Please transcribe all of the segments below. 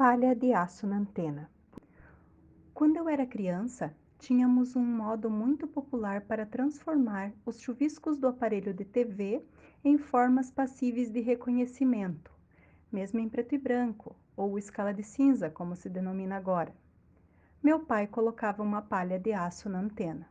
palha de aço na antena. Quando eu era criança, tínhamos um modo muito popular para transformar os chuviscos do aparelho de TV em formas passíveis de reconhecimento, mesmo em preto e branco, ou escala de cinza, como se denomina agora. Meu pai colocava uma palha de aço na antena.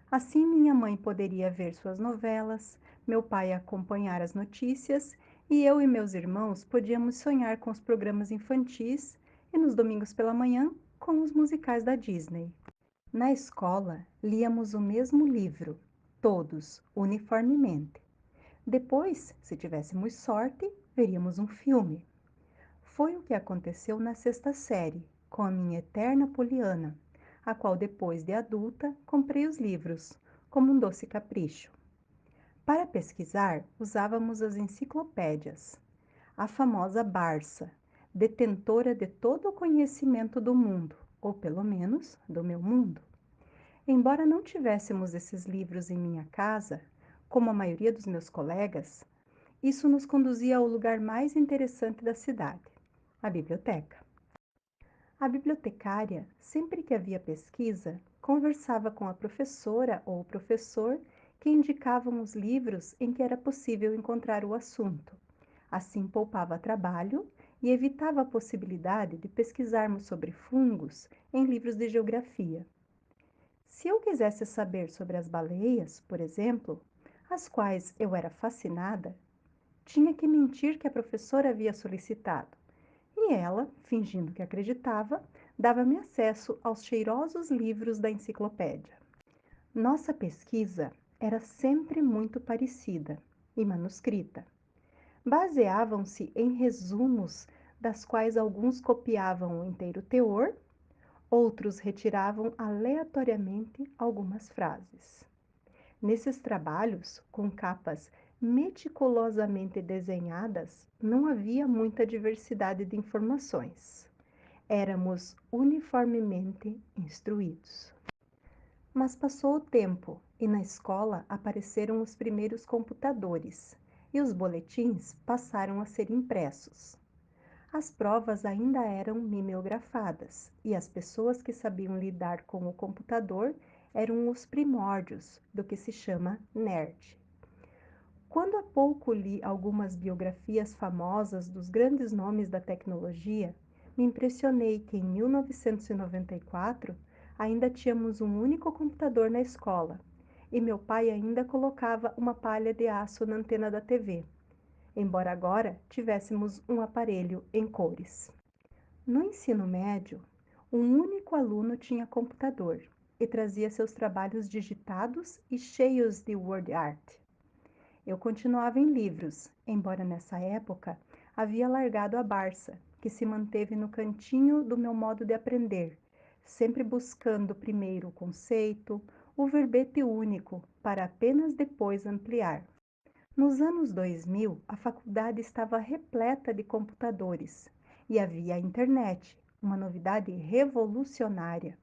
Assim, minha mãe poderia ver suas novelas, meu pai acompanhar as notícias e eu e meus irmãos podíamos sonhar com os programas infantis e nos domingos pela manhã com os musicais da Disney. Na escola, líamos o mesmo livro, todos, uniformemente. Depois, se tivéssemos sorte, veríamos um filme. Foi o que aconteceu na sexta série, com a minha eterna Poliana, a qual depois de adulta comprei os livros, como um doce capricho. Para pesquisar, usávamos as enciclopédias. A famosa Barça, detentora de todo o conhecimento do mundo, ou pelo menos do meu mundo. Embora não tivéssemos esses livros em minha casa, como a maioria dos meus colegas, isso nos conduzia ao lugar mais interessante da cidade, a biblioteca. A bibliotecária, sempre que havia pesquisa, conversava com a professora ou o professor que indicavam os livros em que era possível encontrar o assunto. Assim poupava trabalho e evitava a possibilidade de pesquisarmos sobre fungos em livros de geografia. Se eu quisesse saber sobre as baleias, por exemplo, às quais eu era fascinada, tinha que mentir que a professora havia solicitado. E ela, fingindo que acreditava, dava-me acesso aos cheirosos livros da enciclopédia. Nossa pesquisa era sempre muito parecida e manuscrita. Baseavam-se em resumos, das quais alguns copiavam o inteiro teor, outros retiravam aleatoriamente algumas frases. Nesses trabalhos, com capas meticulosamente desenhadas, não havia muita diversidade de informações. Éramos uniformemente instruídos. Mas passou o tempo e na escola apareceram os primeiros computadores e os boletins passaram a ser impressos. As provas ainda eram mimeografadas e as pessoas que sabiam lidar com o computador eram os primórdios do que se chama nerd. Quando há pouco li algumas biografias famosas dos grandes nomes da tecnologia, me impressionei que em 1994 ainda tínhamos um único computador na escola e meu pai ainda colocava uma palha de aço na antena da TV, embora agora tivéssemos um aparelho em cores. No ensino médio, um único aluno tinha computador e trazia seus trabalhos digitados e cheios de word art. Eu continuava em livros, embora nessa época havia largado a Barça, que se manteve no cantinho do meu modo de aprender, sempre buscando primeiro o conceito, o verbete único, para apenas depois ampliar. Nos anos 2000, a faculdade estava repleta de computadores e havia a internet, uma novidade revolucionária.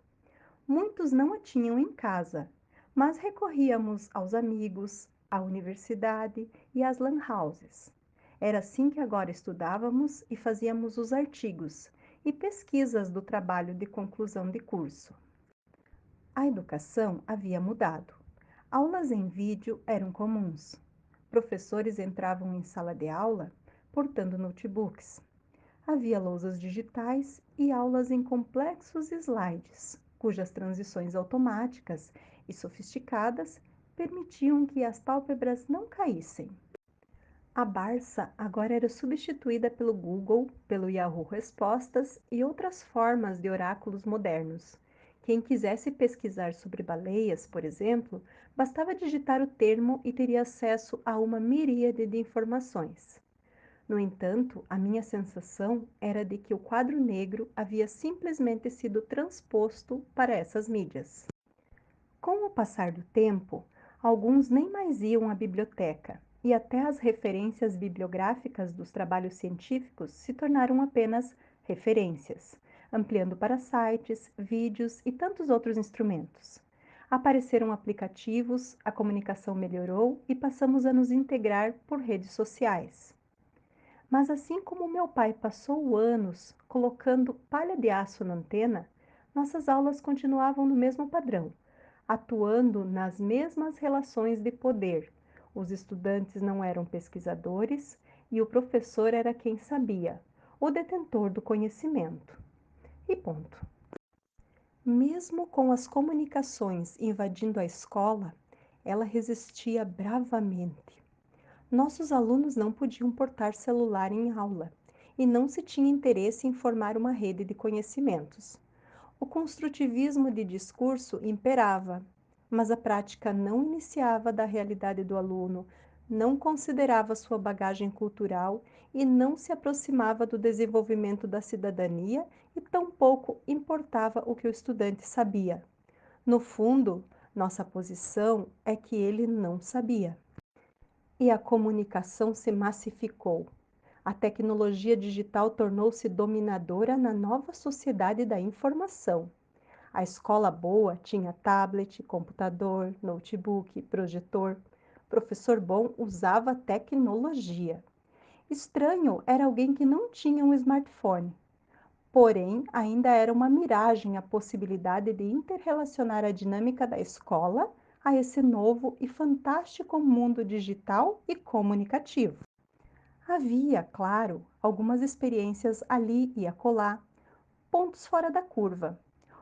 Muitos não a tinham em casa, mas recorríamos aos amigos, à universidade e às lan houses. Era assim que agora estudávamos e fazíamos os artigos e pesquisas do trabalho de conclusão de curso. A educação havia mudado. Aulas em vídeo eram comuns. Professores entravam em sala de aula portando notebooks. Havia lousas digitais e aulas em complexos slides, cujas transições automáticas e sofisticadas permitiam que as pálpebras não caíssem. A Barça agora era substituída pelo Google, pelo Yahoo Respostas e outras formas de oráculos modernos. Quem quisesse pesquisar sobre baleias, por exemplo, bastava digitar o termo e teria acesso a uma miríade de informações. No entanto, a minha sensação era de que o quadro negro havia simplesmente sido transposto para essas mídias. Com o passar do tempo, alguns nem mais iam à biblioteca, e até as referências bibliográficas dos trabalhos científicos se tornaram apenas referências, ampliando para sites, vídeos e tantos outros instrumentos. Apareceram aplicativos, a comunicação melhorou e passamos a nos integrar por redes sociais. Mas assim como meu pai passou anos colocando palha de aço na antena, nossas aulas continuavam no mesmo padrão, atuando nas mesmas relações de poder. Os estudantes não eram pesquisadores e o professor era quem sabia, o detentor do conhecimento. E ponto. Mesmo com as comunicações invadindo a escola, ela resistia bravamente. Nossos alunos não podiam portar celular em aula e não se tinha interesse em formar uma rede de conhecimentos. O construtivismo de discurso imperava, mas a prática não iniciava da realidade do aluno, não considerava sua bagagem cultural e não se aproximava do desenvolvimento da cidadania e tampouco importava o que o estudante sabia. No fundo, nossa posição é que ele não sabia. E a comunicação se massificou. A tecnologia digital tornou-se dominadora na nova sociedade da informação. A escola boa tinha tablet, computador, notebook, projetor. Professor bom usava tecnologia. Estranho era alguém que não tinha um smartphone. Porém, ainda era uma miragem a possibilidade de interrelacionar a dinâmica da escola a esse novo e fantástico mundo digital e comunicativo. Havia, claro, algumas experiências ali e acolá, pontos fora da curva.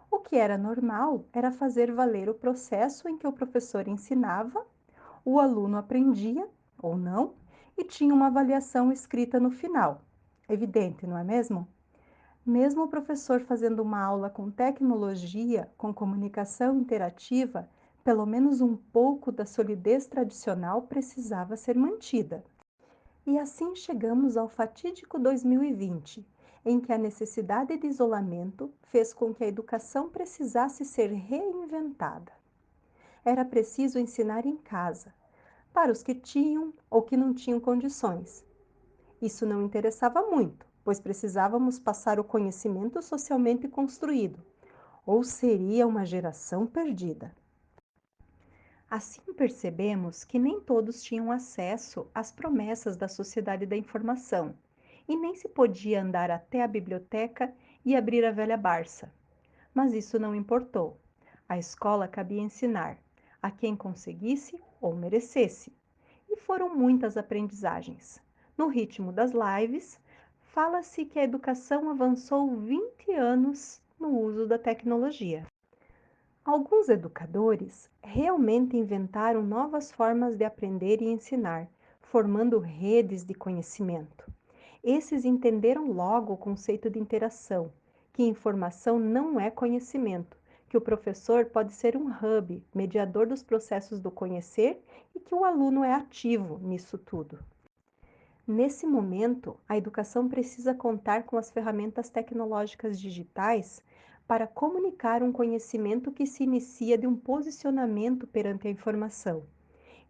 O que era normal era fazer valer o processo em que o professor ensinava, o aluno aprendia, ou não, e tinha uma avaliação escrita no final. Evidente, não é mesmo? Mesmo o professor fazendo uma aula com tecnologia, com comunicação interativa, pelo menos um pouco da solidez tradicional precisava ser mantida. E assim chegamos ao fatídico 2020, em que a necessidade de isolamento fez com que a educação precisasse ser reinventada. Era preciso ensinar em casa, para os que tinham ou que não tinham condições. Isso não interessava muito, pois precisávamos passar o conhecimento socialmente construído, ou seria uma geração perdida. Assim percebemos que nem todos tinham acesso às promessas da sociedade da informação, e nem se podia andar até a biblioteca e abrir a velha Barça. Mas isso não importou. A escola cabia ensinar a quem conseguisse ou merecesse. E foram muitas aprendizagens. No ritmo das lives, fala-se que a educação avançou 20 anos no uso da tecnologia. Alguns educadores realmente inventaram novas formas de aprender e ensinar, formando redes de conhecimento. Esses entenderam logo o conceito de interação, que informação não é conhecimento, que o professor pode ser um hub, mediador dos processos do conhecer e que o aluno é ativo nisso tudo. Nesse momento, a educação precisa contar com as ferramentas tecnológicas digitais para comunicar um conhecimento que se inicia de um posicionamento perante a informação.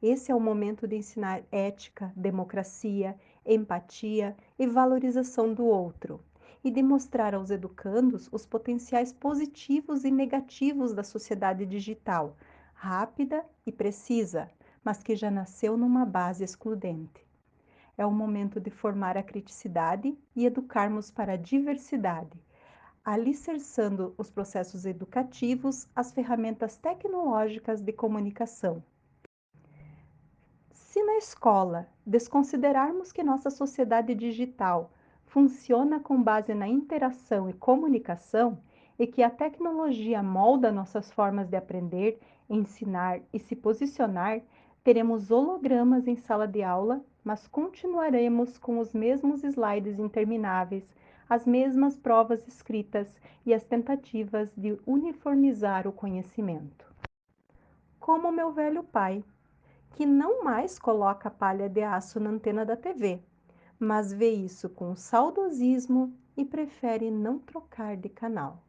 Esse é o momento de ensinar ética, democracia, empatia e valorização do outro, e de mostrar aos educandos os potenciais positivos e negativos da sociedade digital, rápida e precisa, mas que já nasceu numa base excludente. É o momento de formar a criticidade e educarmos para a diversidade, alicerçando os processos educativos às ferramentas tecnológicas de comunicação. Se na escola desconsiderarmos que nossa sociedade digital funciona com base na interação e comunicação e que a tecnologia molda nossas formas de aprender, ensinar e se posicionar, teremos hologramas em sala de aula, mas continuaremos com os mesmos slides intermináveis, as mesmas provas escritas e as tentativas de uniformizar o conhecimento. Como meu velho pai, que não mais coloca palha de aço na antena da TV, mas vê isso com saudosismo e prefere não trocar de canal.